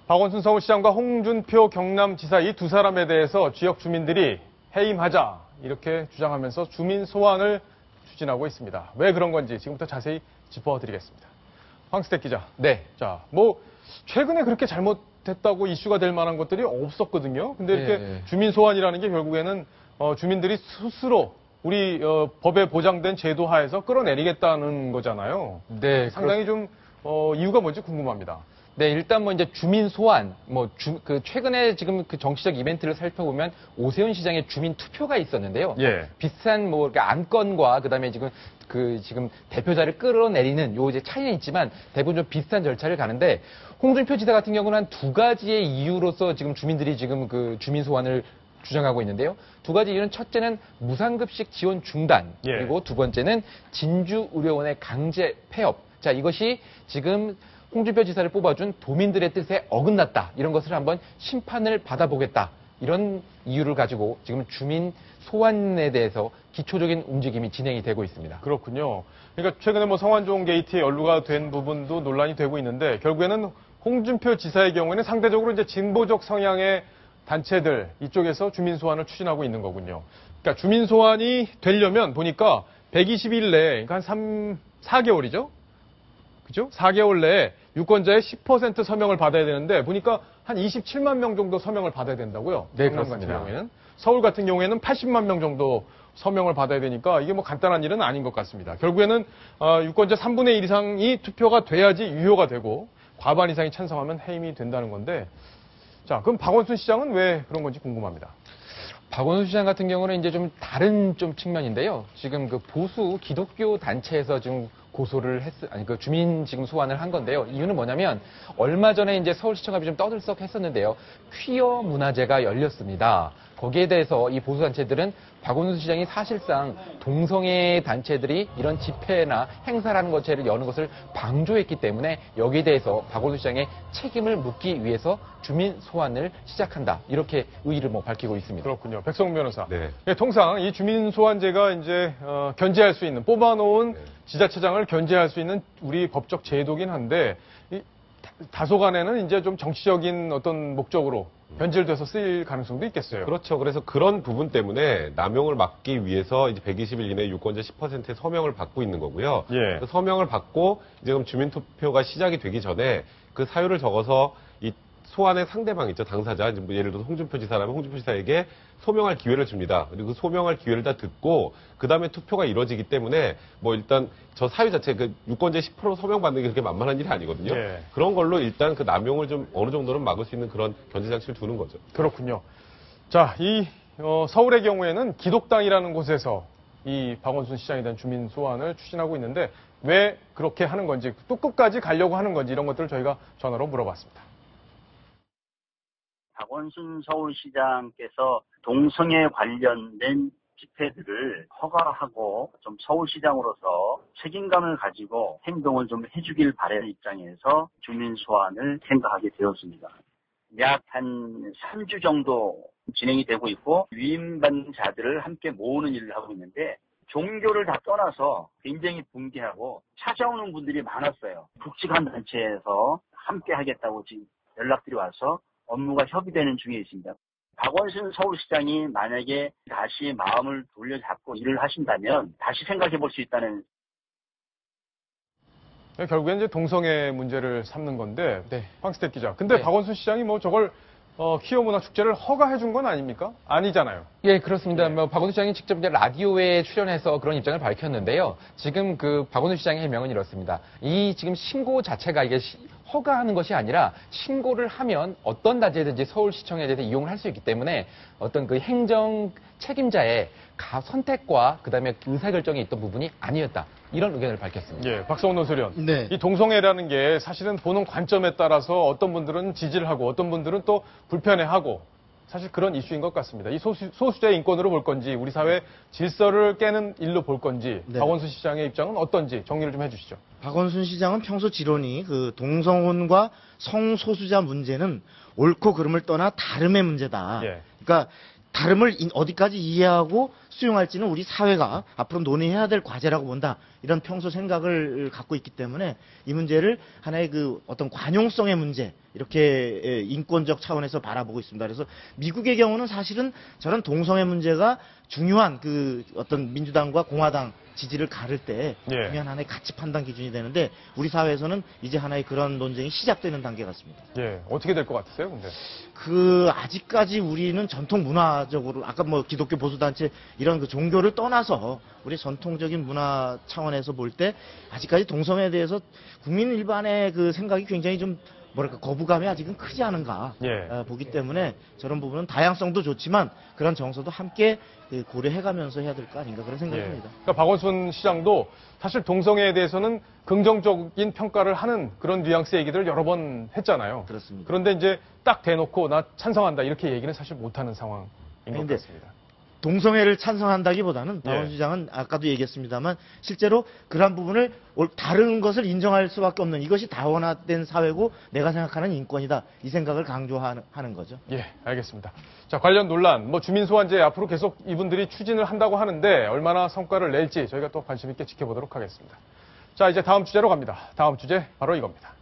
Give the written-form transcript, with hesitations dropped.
박원순 서울시장과 홍준표 경남지사 이 두 사람에 대해서 지역 주민들이 해임하자 이렇게 주장하면서 주민 소환을 추진하고 있습니다. 왜 그런 건지 지금부터 자세히 짚어드리겠습니다. 황스택 기자. 네. 자, 최근에 그렇게 잘못됐다고 이슈가 될 만한 것들이 없었거든요. 근데 이렇게 주민 소환이라는 게 결국에는 주민들이 스스로 우리 법에 보장된 제도 하에서 끌어내리겠다는 거잖아요. 네. 상당히 좀 이유가 뭔지 궁금합니다. 네, 일단 이제 주민 소환, 최근에 지금 그 정치적 이벤트를 살펴보면 오세훈 시장의 주민 투표가 있었는데요. 예. 비슷한 안건과 그다음에 지금 대표자를 끌어내리는 요 이제 차이는 있지만 대부분 좀 비슷한 절차를 가는데 홍준표 지사 같은 경우는 한 두 가지의 이유로서 지금 주민들이 지금 그 주민 소환을 주장하고 있는데요. 두 가지 이유는 첫째는 무상급식 지원 중단, 그리고 두 번째는 진주의료원의 강제 폐업. 자, 이것이 지금 홍준표 지사를 뽑아준 도민들의 뜻에 어긋났다. 이런 것을 한번 심판을 받아보겠다. 이런 이유를 가지고 지금 주민 소환에 대해서 기초적인 움직임이 진행이 되고 있습니다. 그렇군요. 그러니까 최근에 성완종 게이트에 연루가 된 부분도 논란이 되고 있는데 결국에는 홍준표 지사의 경우에는 상대적으로 이제 진보적 성향의 단체들 이쪽에서 주민 소환을 추진하고 있는 거군요. 그러니까 주민 소환이 되려면 보니까 120일 내에 그러니까 한 4개월이죠. 그죠? 4개월 내에 유권자의 10% 서명을 받아야 되는데 보니까 한 27만 명 정도 서명을 받아야 된다고요. 네, 경남 그렇습니다. 같은 경우에는. 서울 같은 경우에는 80만 명 정도 서명을 받아야 되니까 이게 간단한 일은 아닌 것 같습니다. 결국에는 유권자 3분의 1 이상이 투표가 돼야지 유효가 되고 과반 이상이 찬성하면 해임이 된다는 건데 자, 그럼 박원순 시장은 왜 그런 건지 궁금합니다. 박원순 시장 같은 경우는 이제 좀 다른 측면인데요. 지금 그 보수 기독교 단체에서 지금 고소를 주민 지금 소환을 한 건데요. 이유는 뭐냐면 얼마 전에 이제 서울시청 앞이 좀 떠들썩했었는데요. 퀴어 문화제가 열렸습니다. 거기에 대해서 이 보수단체들은 박원순 시장이 사실상 동성애 단체들이 이런 집회나 행사라는 것을 여는 것을 방조했기 때문에 여기에 대해서 박원순 시장의 책임을 묻기 위해서 주민 소환을 시작한다. 이렇게 의의를 밝히고 있습니다. 그렇군요. 백성 변호사. 네. 통상 이 주민 소환제가 이제 견제할 수 있는 뽑아놓은 지자체장을 견제할 수 있는 우리 법적 제도긴 한데 다소간에는 이제 좀 정치적인 어떤 목적으로 변질돼서 쓰일 가능성도 있겠어요. 그렇죠. 그래서 그런 부분 때문에 남용을 막기 위해서 이제 120일 이내 유권자 10%의 서명을 받고 있는 거고요. 예. 그 서명을 받고 이제 그럼 주민투표가 시작이 되기 전에 그 사유를 적어서 이 소환의 상대방 있죠. 당사자. 예를 들어서 홍준표 지사라면 홍준표 지사에게 소명할 기회를 줍니다. 그리고 그 소명할 기회를 다 듣고 그 다음에 투표가 이루어지기 때문에 일단 저 사유 자체 그 유권자의 10% 서명 받는 게 그렇게 만만한 일이 아니거든요. 예. 그런 걸로 일단 그 남용을 좀 어느 정도는 막을 수 있는 그런 견제 장치를 두는 거죠. 그렇군요. 자, 서울의 경우에는 기독당이라는 곳에서 이 박원순 시장에 대한 주민 소환을 추진하고 있는데 왜 그렇게 하는 건지 또 끝까지 가려고 하는 건지 이런 것들을 저희가 전화로 물어봤습니다. 박원순 서울시장께서 동성애 관련된 집회들을 허가하고 좀 서울시장으로서 책임감을 가지고 행동을 좀 해주길 바라는 입장에서 주민 소환을 생각하게 되었습니다. 약 한 3주 정도 진행이 되고 있고 위임받는 자들을 함께 모으는 일을 하고 있는데 종교를 다 떠나서 굉장히 붕괴하고 찾아오는 분들이 많았어요. 굵직한 단체에서 함께 하겠다고 지금 연락들이 와서 업무가 협의되는 중에 있습니다. 박원순 서울시장이 만약에 다시 마음을 돌려잡고 일을 하신다면 다시 생각해 볼 수 있다는. 결국엔 이제 동성애 문제를 삼는 건데, 네. 황스택 기자. 근데 박원순 시장이 저걸 퀴어 문화 축제를 허가해 준 건 아닙니까? 아니잖아요. 예, 그렇습니다. 박원순 시장이 직접 이제 라디오에 출연해서 그런 입장을 밝혔는데요. 지금 그 박원순 시장의 해명은 이렇습니다. 이 지금 신고 자체가 이게 허가하는 것이 아니라 신고를 하면 어떤 단체든지 서울시청에 대해서 이용을 할 수 있기 때문에 어떤 그 행정 책임자의 선택과 그다음에 의사결정이 있던 부분이 아니었다. 이런 의견을 밝혔습니다. 예, 박성훈 논설위원. 네. 이 동성애라는 게 사실은 보는 관점에 따라서 어떤 분들은 지지를 하고 어떤 분들은 또 불편해하고 사실 그런 이슈인 것 같습니다. 이 소수자의 인권으로 볼 건지 우리 사회 질서를 깨는 일로 볼 건지 네. 박원순 시장의 입장은 어떤지 정리를 좀 해주시죠. 박원순 시장은 평소 지론이 그 동성혼과 성소수자 문제는 옳고 그름을 떠나 다름의 문제다. 예. 그러니까 다름을 어디까지 이해하고 수용할지는 우리 사회가 앞으로 논의해야 될 과제라고 본다. 이런 평소 생각을 갖고 있기 때문에 이 문제를 하나의 그 어떤 관용성의 문제, 이렇게 인권적 차원에서 바라보고 있습니다. 그래서 미국의 경우는 사실은 저런 동성애 문제가 중요한 그 어떤 민주당과 공화당 지지를 가를 때 예. 중요한 하나의 가치 판단 기준이 되는데 우리 사회에서는 이제 하나의 그런 논쟁이 시작되는 단계 같습니다. 예, 어떻게 될 것 같으세요, 근데? 아직까지 우리는 전통 문화적으로, 아까 뭐 기독교 보수단체 이런 그 종교를 떠나서 우리 전통적인 문화 차원에서 볼 때 아직까지 동성애에 대해서 국민 일반의 그 생각이 굉장히 좀 뭐랄까 거부감이 아직은 크지 않은가 예. 보기 때문에 저런 부분은 다양성도 좋지만 그런 정서도 함께 고려해가면서 해야 될 거 아닌가 그런 생각이 예. 듭니다. 그러니까 박원순 시장도 사실 동성애에 대해서는 긍정적인 평가를 하는 그런 뉘앙스의 얘기들을 여러 번 했잖아요. 그렇습니다. 그런데 이제 딱 대놓고 나 찬성한다 이렇게 얘기는 사실 못하는 상황인 것 근데 같습니다. 동성애를 찬성한다기보다는 박원순 예. 시장은 아까도 얘기했습니다만 실제로 그러한 부분을 다른 것을 인정할 수밖에 없는 이것이 다원화된 사회고 내가 생각하는 인권이다 이 생각을 강조하는 거죠. 예, 알겠습니다. 자, 관련 논란, 주민소환제 앞으로 계속 이분들이 추진을 한다고 하는데 얼마나 성과를 낼지 저희가 또 관심 있게 지켜보도록 하겠습니다. 자, 이제 다음 주제로 갑니다. 다음 주제 바로 이겁니다.